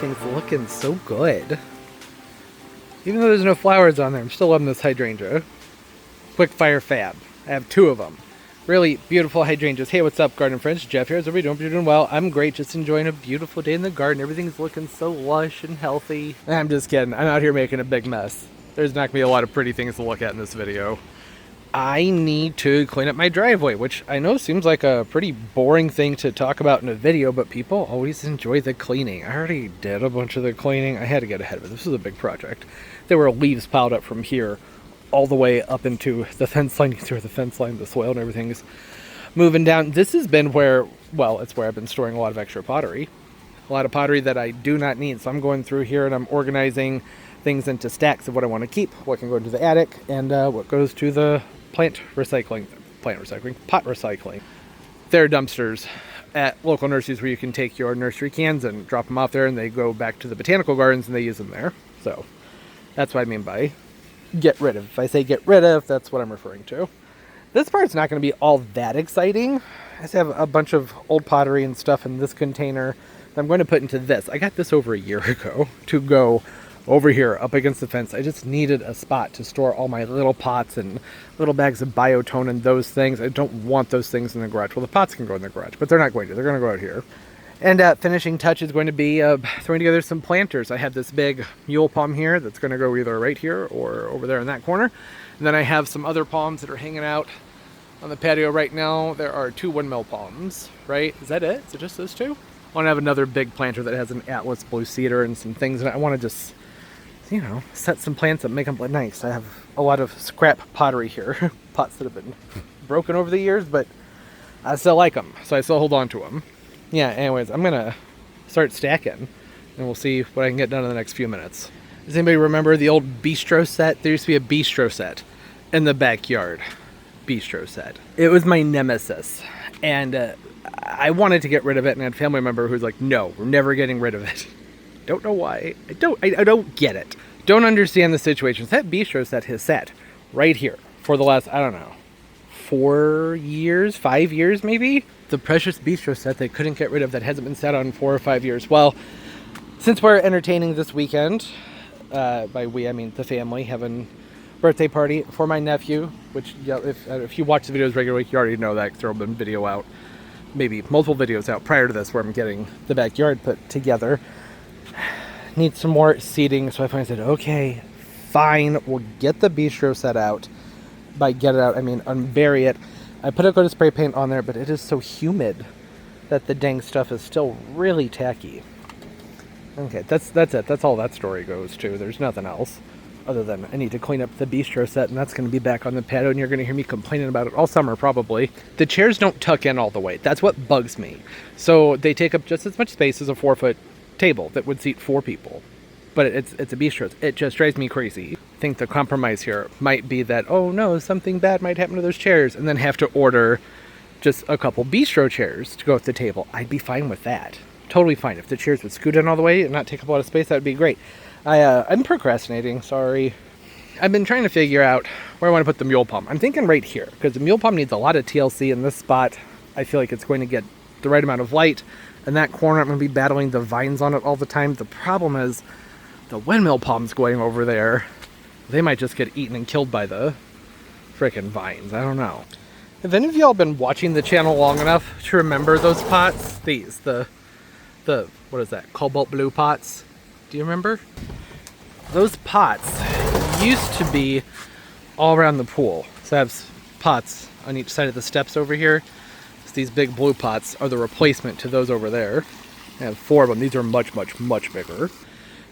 everything's looking so good. Even though there's no flowers on there, I'm still loving this hydrangea. Quick fire fab. I have 2 of them. Really beautiful hydrangeas. Hey, what's up, garden friends? Jeff here. How's everybody doing? You're doing well. I'm great. Just enjoying a beautiful day in the garden. Everything's looking so lush and healthy. I'm just kidding. I'm out here making a big mess. There's not going to be a lot of pretty things to look at in this video. I need to clean up my driveway, which I know seems like a pretty boring thing to talk about in a video, but people always enjoy the cleaning. I already did a bunch of the cleaning. I had to get ahead of it. This was a big project. There were leaves piled up from here all the way up into the fence line. You can see where the fence line, the soil and everything's moving down. This has been where, well, it's where I've been storing a lot of extra pottery. A lot of pottery that I do not need. So I'm going through here and I'm organizing things into stacks of what I want to keep, what can go into the attic, and what goes to the pot recycling. There are dumpsters at local nurseries where you can take your nursery cans and drop them off there, and they go back to the botanical gardens and they use them there. So that's what I mean by get rid of. If I say get rid of, that's what I'm referring to. This part's not going to be all that exciting. I just have a bunch of old pottery and stuff in this container that I'm going to put into this. I got this over a year ago to go over here up against the fence. I just needed a spot to store all my little pots and little bags of biotone and those things. I don't want those things in the garage. Well, the pots can go in the garage, but they're not going to. They're going to go out here. And finishing touch is going to be throwing together some planters. I have this big mule palm here that's going to go either right here or over there in that corner. And then I have some other palms that are hanging out on the patio right now. There are 2 windmill palms, right? Is that it? Is it just those 2? I want to have another big planter that has an Atlas blue cedar and some things. And I want to just, you know, set some plants up, make them look nice. I have a lot of scrap pottery here. Pots that have been broken over the years, but I still like them. So I still hold on to them. Yeah, anyways, I'm going to start stacking, and we'll see what I can get done in the next few minutes. Does anybody remember the old bistro set? There used to be a bistro set in the backyard. Bistro set. It was my nemesis, and I wanted to get rid of it, and I had a family member who's like, no, we're never getting rid of it. Don't know why. I don't get it. Don't understand the situations. That bistro set has sat right here for the last, I don't know, 4 years, 5 years maybe? The precious bistro set they couldn't get rid of that hasn't been sat on 4 or 5 years. Well, since we're entertaining this weekend, by we I mean the family, having a birthday party for my nephew, which, yeah, if you watch the videos regularly, you already know that. There will be a video out, maybe multiple videos out prior to this where I'm getting the backyard put together. Need some more seating, so I finally said, okay, fine, we'll get the bistro set out. By get it out, I mean unbury it. I put a coat of spray paint on there, but it is so humid that the dang stuff is still really tacky. Okay, that's it. That's all that story goes to. There's nothing else other than I need to clean up the bistro set, and that's going to be back on the patio, and you're going to hear me complaining about it all summer probably. The chairs don't tuck in all the way. That's what bugs me. So they take up just as much space as a 4-foot table that would seat 4 people. But it's a bistro. It just drives me crazy. I think the compromise here might be that, oh no, something bad might happen to those chairs, and then have to order just a couple bistro chairs to go with the table. I'd be fine with that. Totally fine. If the chairs would scoot in all the way and not take up a lot of space, that would be great. I'm procrastinating, sorry. I've been trying to figure out where I want to put the mule palm. I'm thinking right here, because the mule palm needs a lot of TLC in this spot. I feel like it's going to get the right amount of light. In that corner, I'm going to be battling the vines on it all the time. The problem is the windmill palms going over there, they might just get eaten and killed by the frickin' vines. I don't know. Have any of y'all been watching the channel long enough to remember those pots? These, the what is that, cobalt blue pots? Do you remember? Those pots used to be all around the pool. So I have pots on each side of the steps over here. So these big blue pots are the replacement to those over there. I have 4 of them. These are much, much, much bigger.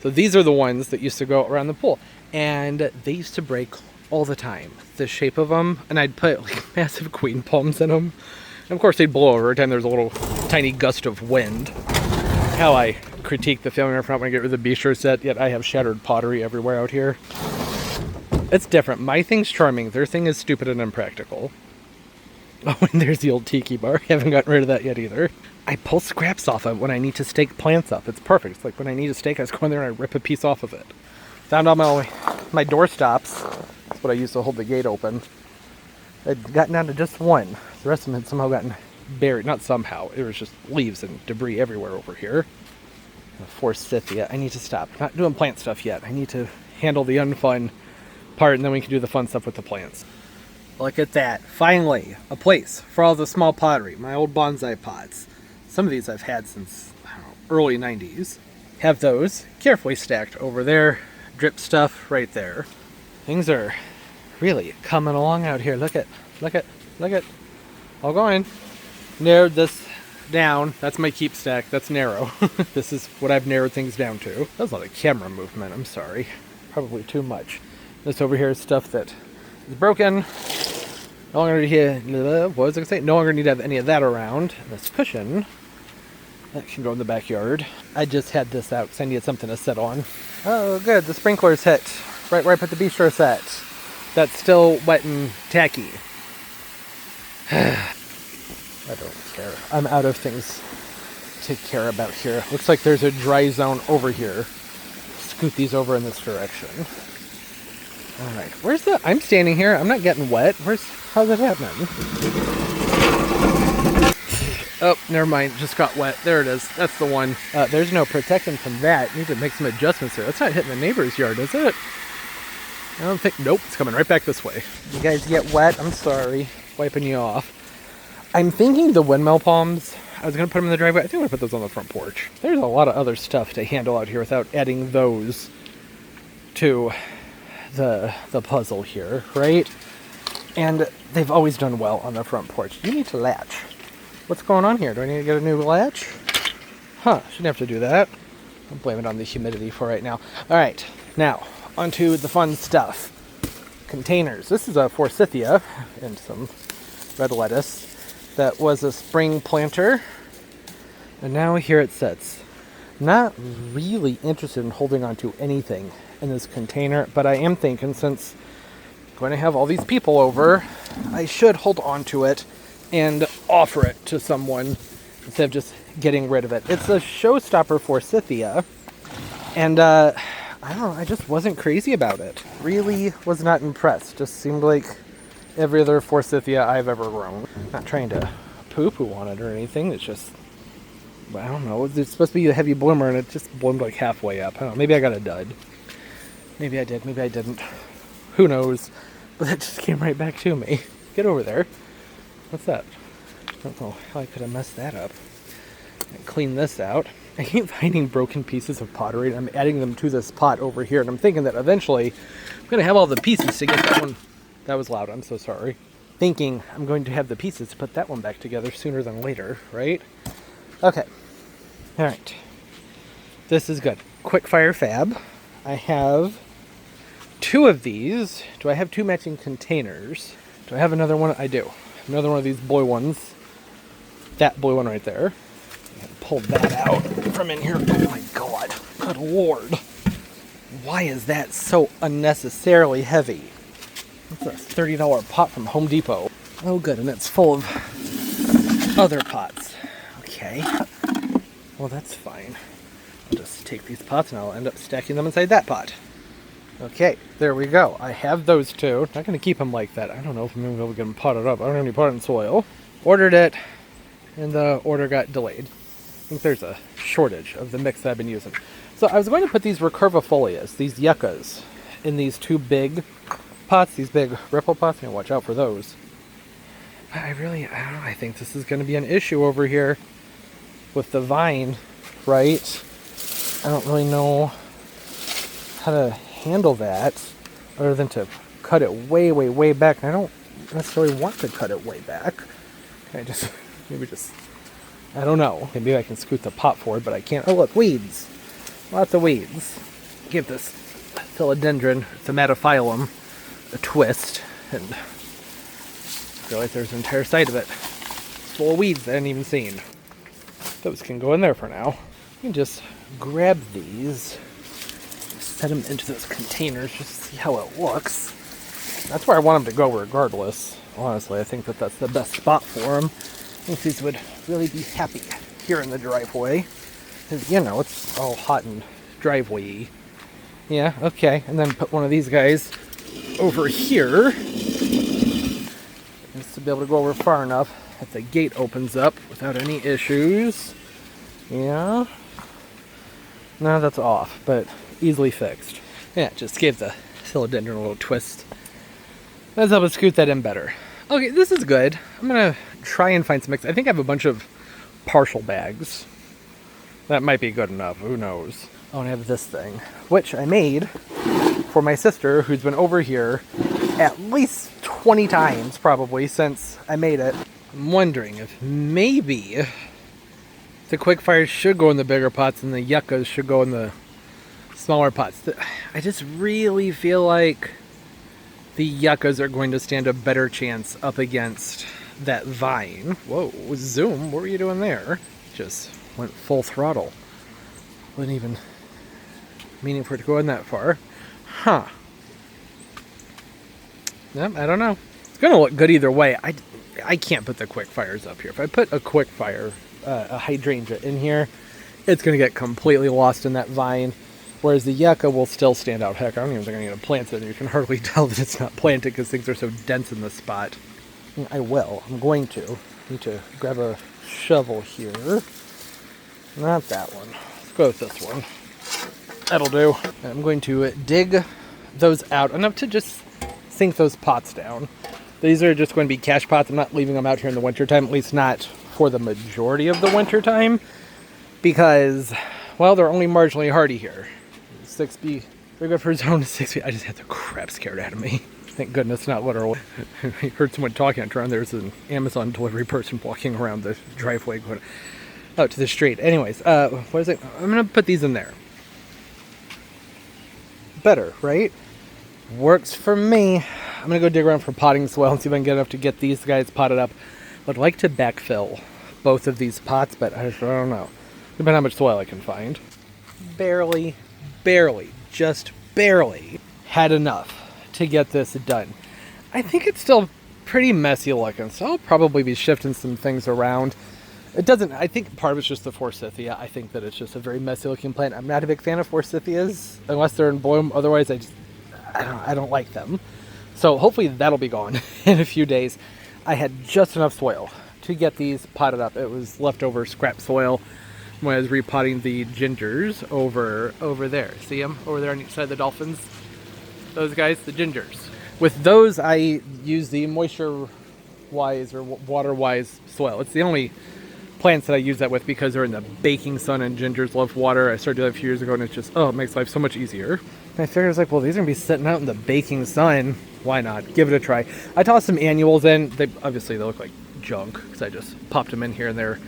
So these are the ones that used to go around the pool, and they used to break all the time. The shape of them, and I'd put like massive queen palms in them, and of course they'd blow over every time there's a little tiny gust of wind. How I critique the family member when I get rid of the bistro set, yet I have shattered pottery everywhere out here. It's different. My thing's charming. Their thing is stupid and impractical. Oh, and there's the old tiki bar. I haven't gotten rid of that yet either. I pull scraps off of it when I need to stake plants up. It's perfect. It's like when I need a stake, I just go in there and I rip a piece off of it. Found all my door stops. That's what I used to hold the gate open. I'd gotten down to just one. The rest of them had somehow gotten buried. Not somehow. It was just leaves and debris everywhere over here. Forsythia. I need to stop. I'm not doing plant stuff yet. I need to handle the unfun part, and then we can do the fun stuff with the plants. Look at that. Finally, a place for all the small pottery. My old bonsai pots. Some of these I've had since, I don't know, early 90s. Have those carefully stacked over there. Drip stuff right there. Things are really coming along out here. Look at. All going. Narrowed this down. That's my keep stack. That's narrow. This is what I've narrowed things down to. That was a lot of camera movement. I'm sorry. Probably too much. This over here is stuff that is broken. No longer need to, what was I going to say? No longer need to have any of that around. And this cushion, that can go in the backyard. I just had this out because I needed something to sit on. Oh, good. The sprinkler's hit. Right where I put the bistro set. That's still wet and tacky. I don't care. I'm out of things to care about here. Looks like there's a dry zone over here. Scoot these over in this direction. Alright, where's the... I'm standing here. I'm not getting wet. How's that happening? Oh, never mind. Just got wet. There it is. That's the one. There's no protecting from that. Need to make some adjustments here. That's not hitting the neighbor's yard, is it? I don't think... Nope, it's coming right back this way. You guys get wet? I'm sorry. Wiping you off. I'm thinking the windmill palms, I was going to put them in the driveway. I think I'm going to put those on the front porch. There's a lot of other stuff to handle out here without adding those to the puzzle here, right? And they've always done well on the front porch. You need to latch. What's going on here? Do I need to get a new latch? Huh, shouldn't have to do that. I'll blame it on the humidity for right now. All right, now onto the fun stuff. Containers. This is a forsythia and some red lettuce. That was a spring planter, and now here it sits. Not really interested in holding on to anything in this container, but I am thinking since I'm going to have all these people over, I should hold on to it and offer it to someone instead of just getting rid of it. It's a showstopper forsythia, and I don't know, I just wasn't crazy about it. Really was not impressed. Just seemed like every other forsythia I've ever grown. Not trying to poo-poo on it or anything. It's just, I don't know. It's supposed to be a heavy bloomer and it just bloomed like halfway up. I don't know. Maybe I got a dud. Maybe I did. Maybe I didn't. Who knows? But it just came right back to me. Get over there. What's that? I don't know how I could have messed that up. Clean this out. I keep finding broken pieces of pottery and I'm adding them to this pot over here. And I'm thinking that eventually I'm going to have all the pieces to get that one. That was loud, I'm so sorry. Thinking I'm going to have the pieces to put that one back together sooner than later, right? Okay. Alright. This is good. Quick fire fab. I have 2 of these. Do I have 2 matching containers? Do I have another one? I do. Another one of these boy ones. That boy one right there. I pulled that out from in here. Oh my god. Good lord. Why is that so unnecessarily heavy? It's a $30 pot from Home Depot. Oh good, and it's full of other pots. Okay. Well, that's fine. I'll just take these pots and I'll end up stacking them inside that pot. Okay, there we go. I have those 2. Not going to keep them like that. I don't know if I'm going to be able to get them potted up. I don't have any potted soil. Ordered it, and the order got delayed. I think there's a shortage of the mix that I've been using. So I was going to put these recurvifolias, these yuccas, in these 2 big pots, these big ripple pots. You know, watch out for those. But I don't know, I think this is going to be an issue over here with the vine, right? I don't really know how to handle that other than to cut it way, way, way back. And I don't necessarily want to cut it way back. I just, I don't know. Maybe I can scoot the pot forward, but I can't. Oh, look, weeds. Lots of weeds. Give this philodendron, tomatophyllum, a twist, and realize there's an entire side of it full of weeds that I hadn't even seen. Those can go in there for now. You can just grab these, set them into those containers, just see how it looks. That's where I want them to go regardless. Honestly, I think that that's the best spot for them. I think these would really be happy here in the driveway. Because, you know, it's all hot and driveway-y. Yeah, okay. And then put one of these guys over here. Just to be able to go over far enough that the gate opens up without any issues. Yeah. No, that's off, but easily fixed. Yeah, just gave the philodendron a little twist. Let's help us scoot that in better. Okay, this is good. I'm gonna try and find some mix. I think I have a bunch of partial bags. That might be good enough, who knows. Oh, and I have this thing, which I made for my sister, who's been over here at least 20 times probably since I made it. I'm wondering if maybe the quick fires should go in the bigger pots and the yuccas should go in the smaller pots. I just really feel like the yuccas are going to stand a better chance up against that vine. Whoa, zoom, what were you doing there? Just went full throttle. Wasn't even meaning for it to go in that far. Huh. Yep, I don't know. It's gonna look good either way. I can't put the quick fires up here. If I put a quick fire, a hydrangea in here, it's gonna get completely lost in that vine. Whereas the yucca will still stand out. Heck, I don't even think I'm gonna plant it. You can hardly tell that it's not planted because things are so dense in this spot. I will. I'm going to. Need to grab a shovel here. Not that one. Let's go with this one. That'll do. I'm going to dig those out enough to just sink those pots down. These are just going to be cash pots. I'm not leaving them out here in the wintertime, at least not for the majority of the wintertime, because, well, they're only marginally hardy here. 6B, they're good for zone 6B. I just had the crap scared out of me. Thank goodness, not literal. I heard someone talking. I turned, there's an Amazon delivery person walking around the driveway going out to the street. Anyways, what is it? I'm going to put these in there. Better, right? Works for me. I'm going to go dig around for potting soil and see if I can get enough to get these guys potted up. I'd like to backfill both of these pots, but I don't know. Depending on how much soil I can find. Barely, just barely had enough to get this done. I think it's still pretty messy looking, so I'll probably be shifting some things around. It doesn't, I think part of it's just the forsythia. I think that it's just a very messy looking plant. I'm not a big fan of forsythias unless they're in bloom. Otherwise, I don't like them. So hopefully that'll be gone in a few days. I had just enough soil to get these potted up. It was leftover scrap soil when I was repotting the gingers over there. See them over there on each side of the dolphins? Those guys, the gingers. With those, I use the moisture-wise or water-wise soil. It's the only plants that I use that with because they're in the baking sun and gingers love water. I started doing that a few years ago and it just, it makes life so much easier. And I figured, I was like, well, these are going to be sitting out in the baking sun. Why not? Give it a try. I tossed some annuals in. They look like junk because I just popped them in here and they're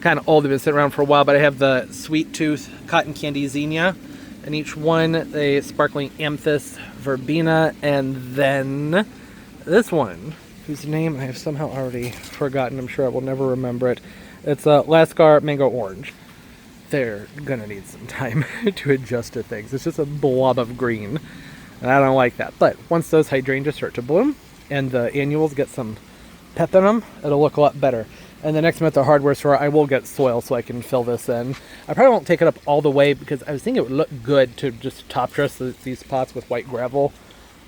kind of old. They've been sitting around for a while, but I have the Sweet Tooth Cotton Candy Zinnia, and each one a sparkling amethyst verbena, and then this one, whose name I have somehow already forgotten. I'm sure I will never remember it. It's a Lascar Mango Orange. They're gonna need some time to adjust to things. It's just a blob of green, and I don't like that. But once those hydrangeas start to bloom and the annuals get some pep in them, it'll look a lot better. And the next time at the hardware store, I will get soil so I can fill this in. I probably won't take it up all the way because I was thinking it would look good to just top dress these pots with white gravel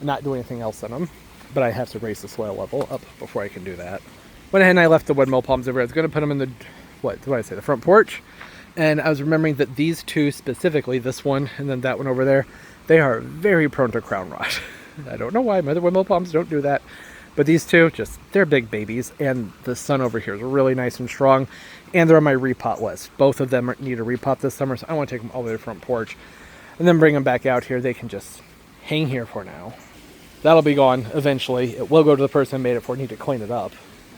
and not do anything else in them. But I have to raise the soil level up before I can do that. Went ahead and I left the windmill palms over. I was going to put them in the, the front porch. And I was remembering that these two specifically, this one and then that one over there, they are very prone to crown rot. I don't know why. My other windmill palms don't do that. But these two, they're big babies, and the sun over here is really nice and strong, and they're on my repot list. Both of them need a repot this summer, so I want to take them all the way to the front porch, and then bring them back out here. They can just hang here for now. That'll be gone eventually. It will go to the person who made it for. I need to clean it up.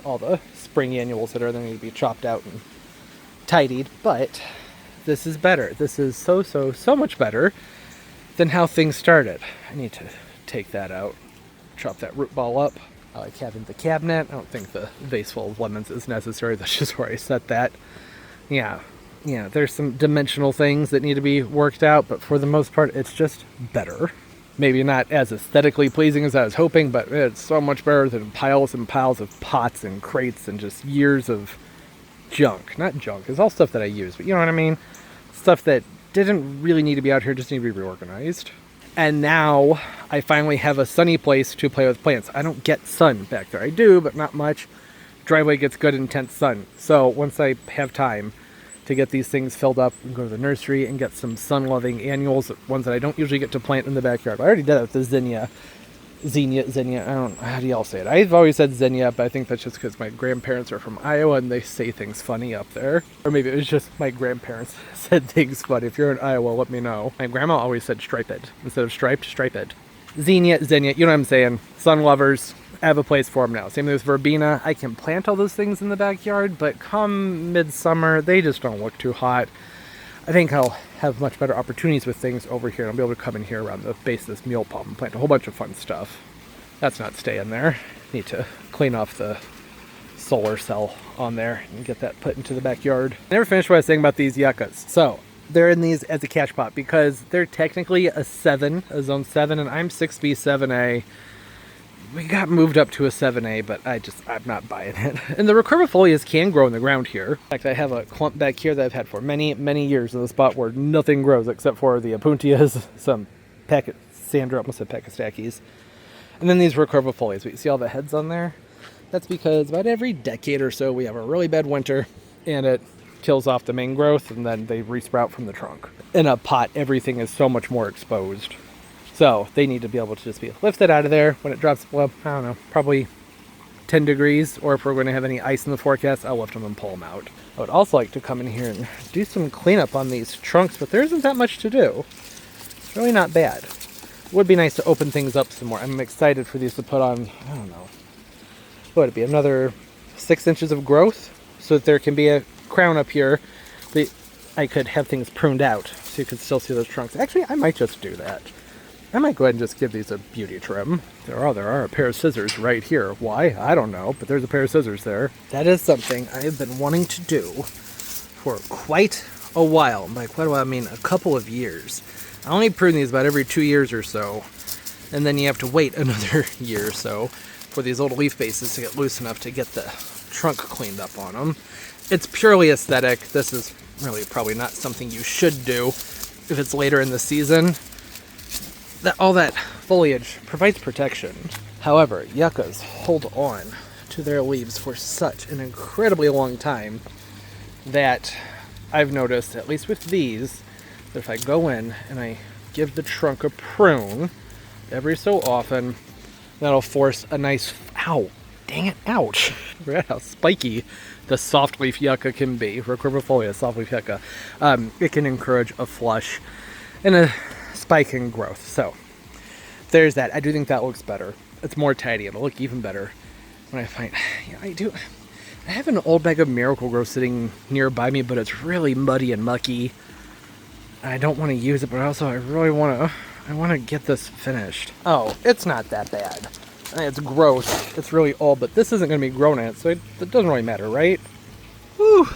All the spring annuals that are there need to be chopped out and tidied, but this is better. This is so much better than how things started. I need to take that out, chop that root ball up. I like having the cabinet. I don't think the vase full of lemons is necessary. That's just where I set that. Yeah, there's some dimensional things that need to be worked out, but for the most part, it's just better. Maybe not as aesthetically pleasing as I was hoping, but it's so much better than piles and piles of pots and crates and just years of junk. Not junk, it's all stuff that I use, but you know what I mean? Stuff that didn't really need to be out here, just need to be reorganized. And now I finally have a sunny place to play with plants. I don't get sun back there. I do, but not much. Driveway gets good intense sun. So once I have time to get these things filled up and go to the nursery and get some sun-loving annuals, ones that I don't usually get to plant in the backyard. I already did it with the zinnia. I don't know, how do y'all say it? I've always said zinnia, but I think that's just because my grandparents are from Iowa and they say things funny up there. Or maybe it was just my grandparents said things funny. If you're in Iowa, let me know. My grandma always said striped. Instead of striped, striped. Zinnia, you know what I'm saying. Sun lovers, I have a place for them now. Same with verbena. I can plant all those things in the backyard, but come midsummer, they just don't look too hot. I think I'll have much better opportunities with things over here. I'll be able to come in here around the base of this mule palm and plant a whole bunch of fun stuff. That's not staying there. Need to clean off the solar cell on there and get that put into the backyard. Never finished what I was saying about these yuccas. So they're in these as a catch pot because they're technically a zone 7, and I'm 6B 7A. We got moved up to a 7A, but I'm not buying it. And the recurvifolias can grow in the ground here. In fact, I have a clump back here that I've had for many, many years in the spot where nothing grows except for the Appuntias, some almost said Pachystaches, and then these recurvifolias. But you see all the heads on there? That's because about every decade or so we have a really bad winter and it kills off the main growth and then they resprout from the trunk. In a pot, everything is so much more exposed. So they need to be able to just be lifted out of there when it drops below, I don't know, probably 10 degrees. Or if we're going to have any ice in the forecast, I'll lift them and pull them out. I would also like to come in here and do some cleanup on these trunks, but there isn't that much to do. It's really not bad. It would be nice to open things up some more. I'm excited for these to put on, I don't know, what would it be, another 6 inches of growth? So that there can be a crown up here that I could have things pruned out so you could still see those trunks. Actually, I might just do that. I might go ahead and just give these a beauty trim. There are a pair of scissors right here. Why? I don't know, but there's a pair of scissors there. That is something I have been wanting to do for quite a while. By quite a while, I mean a couple of years. I only prune these about every 2 years or so, and then you have to wait another year or so for these old leaf bases to get loose enough to get the trunk cleaned up on them. It's purely aesthetic. This is really probably not something you should do if it's later in the season. All that foliage provides protection. However, yuccas hold on to their leaves for such an incredibly long time that I've noticed, at least with these, that if I go in and I give the trunk a prune every so often, that'll force a nice, ow, dang it, ouch. Forgot how spiky the soft leaf yucca can be. Recurvifolia, soft leaf yucca. It can encourage a flush and a spike in growth. So there's that. I do think that looks better. It's more tidy. It'll look even better when I find, I have an old bag of Miracle-Gro sitting nearby me, but it's really muddy and mucky. I don't want to use it, but also I really want to get this finished. Oh, it's not that bad. It's gross. It's really old, but this isn't going to be grown in it, so it doesn't really matter, right? Whew,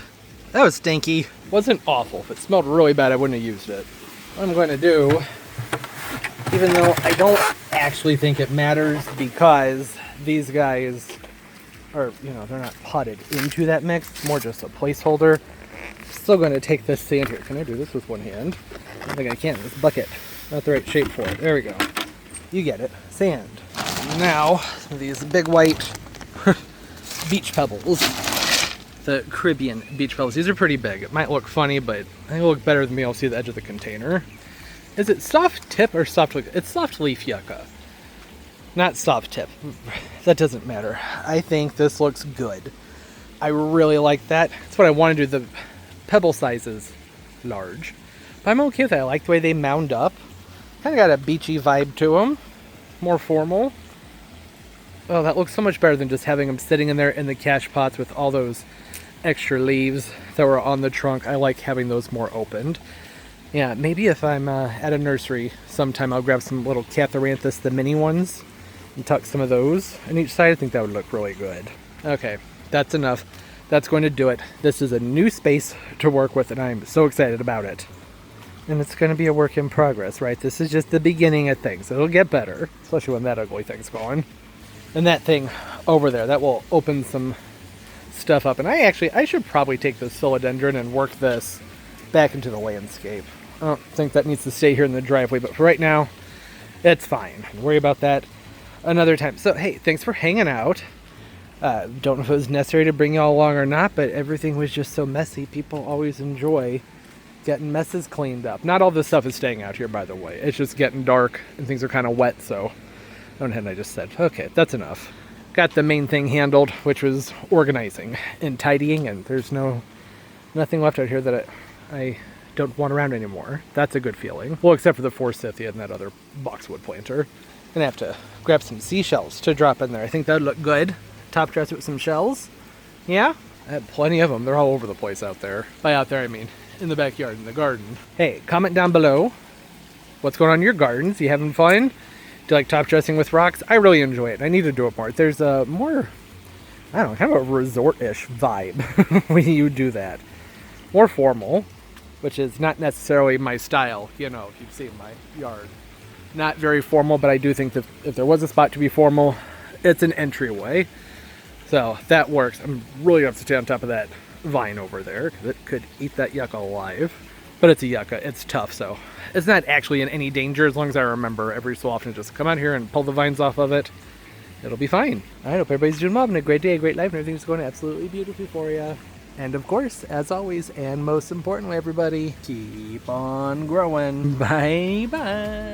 that was stinky. Wasn't awful. If it smelled really bad, I wouldn't have used it. What I'm going to do, even though I don't actually think it matters because these guys are, they're not potted into that mix. It's more just a placeholder. Still going to take this sand here. Can I do this with one hand? I don't think I can. This bucket, not the right shape for it. There we go. You get it. Sand. Now, some of these big white beach pebbles. The Caribbean beach pebbles. These are pretty big. It might look funny, but I think it'll look better than me. I'll see the edge of the container. Is it soft tip or soft leaf? It's soft leaf yucca. Not soft tip. That doesn't matter. I think this looks good. I really like that. That's what I want to do. The pebble size is large. But I'm okay with that. I like the way they mound up. Kind of got a beachy vibe to them. More formal. Oh, that looks so much better than just having them sitting in there in the cache pots with all those extra leaves that were on the trunk. I like having those more opened. Yeah, maybe if I'm at a nursery sometime, I'll grab some little Catharanthus, the mini ones, and tuck some of those on each side. I think that would look really good. Okay, that's enough. That's going to do it. This is a new space to work with, and I'm so excited about it. And it's going to be a work in progress, right? This is just the beginning of things. It'll get better, especially when that ugly thing's going. And that thing over there, that will open some stuff up. And I should probably take this philodendron and work this back into the landscape. I don't think that needs to stay here in the driveway, but for right now, it's fine. I'll worry about that another time. So, hey, thanks for hanging out. Don't know if it was necessary to bring y'all along or not, but everything was just so messy. People always enjoy getting messes cleaned up. Not all this stuff is staying out here, by the way. It's just getting dark and things are kind of wet, so I went ahead and I just said, okay, that's enough. Got the main thing handled, which was organizing and tidying, and there's nothing left out here that I don't want around anymore. That's a good feeling. Well, except for the forsythia and that other boxwood planter. Gonna have to grab some seashells to drop in there. I think that would look good. Top dress it with some shells. Yeah, I had plenty of them. They're all over the place out there. By out there, I mean in the backyard, in the garden. Hey, comment down below. What's going on in your gardens? You having fun? Do you like top dressing with rocks? I really enjoy it. I need to do it more. There's a more, I don't know, kind of a resort-ish vibe when you do that. More formal, which is not necessarily my style, you know, if you've seen my yard. Not very formal, but I do think that if there was a spot to be formal, it's an entryway. So that works. I'm really going to have to stay on top of that vine over there, because it could eat that yucca alive. But it's a yucca. It's tough, so it's not actually in any danger as long as I remember every so often just come out here and pull the vines off of it. It'll be fine. I hope everybody's doing well, having a great day, a great life, and everything's going absolutely beautifully for you. And of course, as always, and most importantly, everybody, keep on growing. Bye-bye.